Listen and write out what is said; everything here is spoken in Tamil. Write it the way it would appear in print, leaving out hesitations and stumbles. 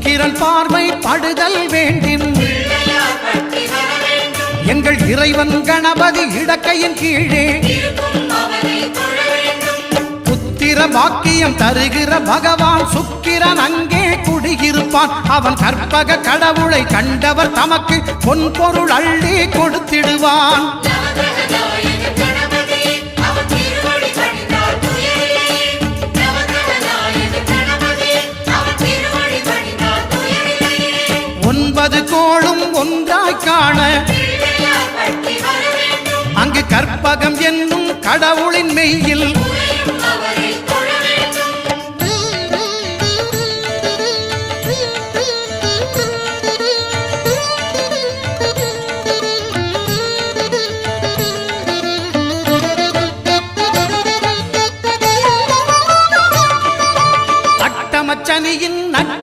சுக்கிரன் பார்வை படுதல் வேண்டும். எங்கள் இறைவன் கணபதி இடக்கையின் கீழே புத்திர பாக்கியம் தருகிற பகவான் சுக்கிரன் அங்கே குடியிருப்பான். அவன் கற்பக கடவுளை கண்டவர் தமக்கு பொன் பொருள் அள்ளி கொடுத்திடுவான். ஒன்பது கோளும் ஒன்றாய் காண அங்கு கற்பகம் என்னும் கடவுளின் மெய்யில்